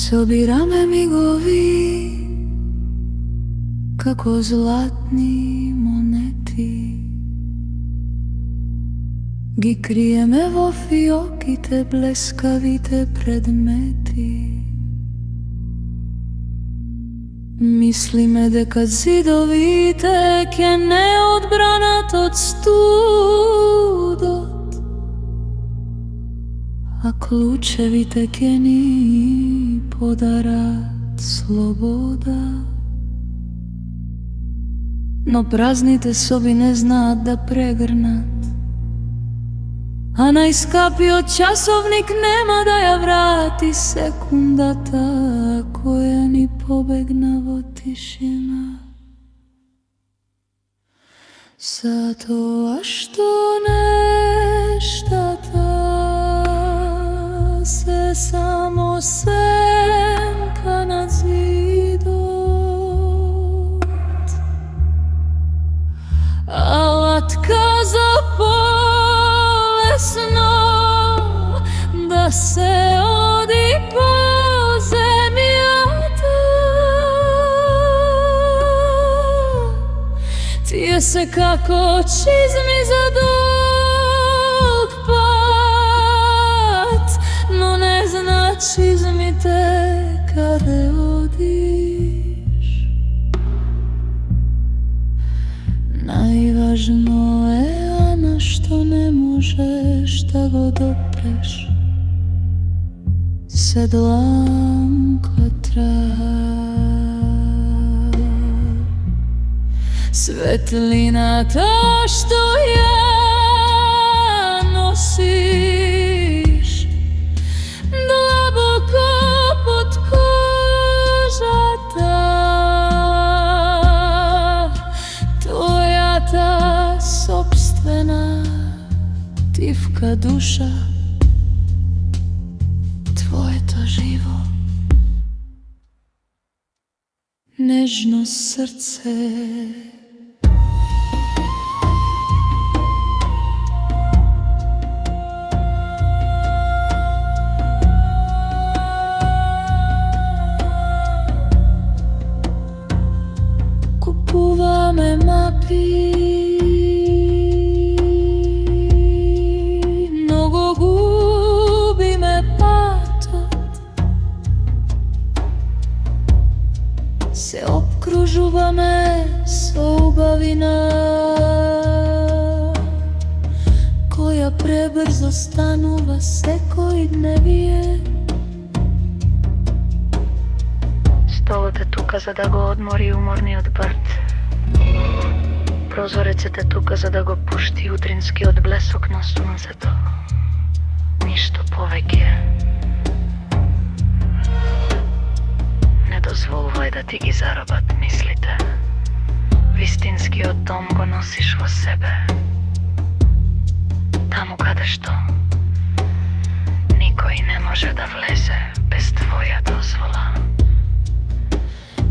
Собираме мигови како златни монети, ги криеме во фиоките блескавите предмети. Мислиме дека зидовите ќе не одбранат од студот, а клучевите ќе ни подарат слобода. Но празните соби не знаат да прегрнат, а најскапиот часовник нема да ја врати секундата која ни побегна во тишина. Затоа што нештата се само сенка над зидот, алатка за полесно да се оди по земјата. Тие се како чизми за долг пат, но не зна чизмите каде одиш. Најважно е ана што не можеш да го допреш, седланка траг. Светлината што ја носиш длабоко под кожата, твојата собствена тивка душа, твоето живо нежно срце. Купуваме мапи, многу губиме патот, се обкружуваме со убавина која пребрзо станува секој дневие. Столот е тука за да го одмори уморниот брд. Прозорецът е тука за да го пушти утринскиот блесок на сонцето. Ништо повеќе. Не дозволувај да ти ги заробат мислите. Вистинскиот дом го носиш во себе. Таму каде што никој не може да влезе без твоја дозвола.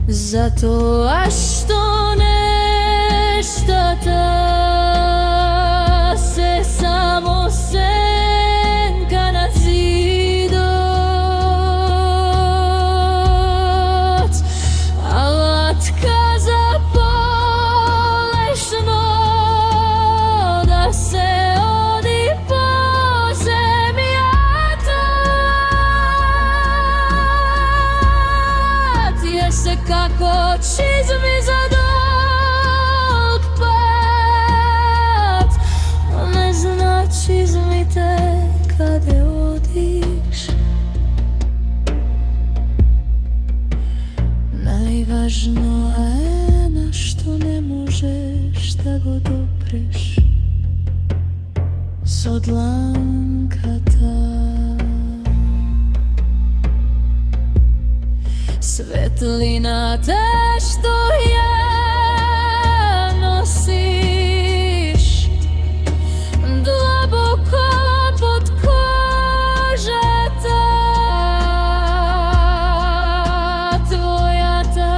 Затоа што нештата се само сенка над зидот, алатка за полешно да се оди по земјата. Тие се како чизми за долг пат, но не зна чизмите каде одиш. Најважно е на што не можеш да го допреш, со дланката. Светлината што ја носиш длабоко под кожата, твојата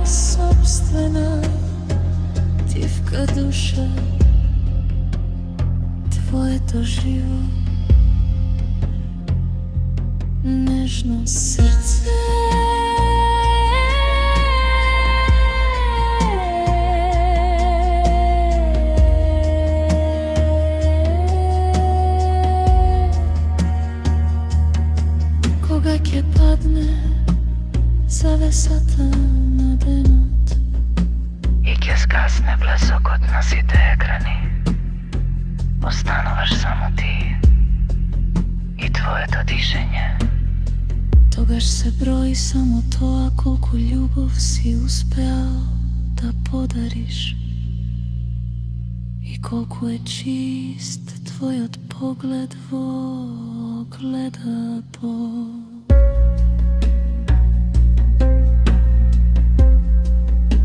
собствена тивка душа, твоето живо нежно срце. на денот. И ќе скасне блесокот на сите екрани. Остануваш само ти и твоето дишење. Тогаш се брои само тоа колку љубов си успеал да подариш и колку е чист твојот поглед во огледало.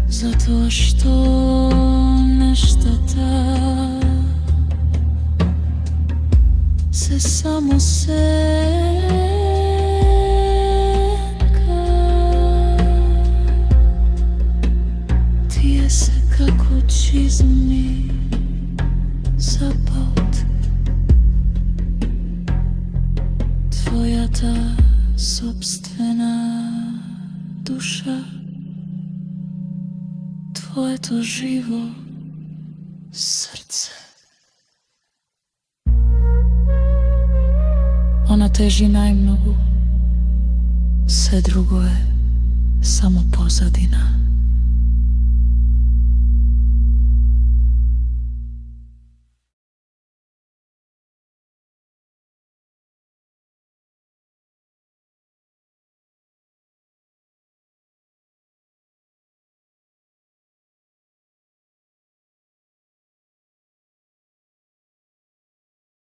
Затоа што нештата се само сенка. Тие се како чизми за пат. Твојата собствена душа, твоето живо срце. Она тежи најмногу, се друго е само позадина.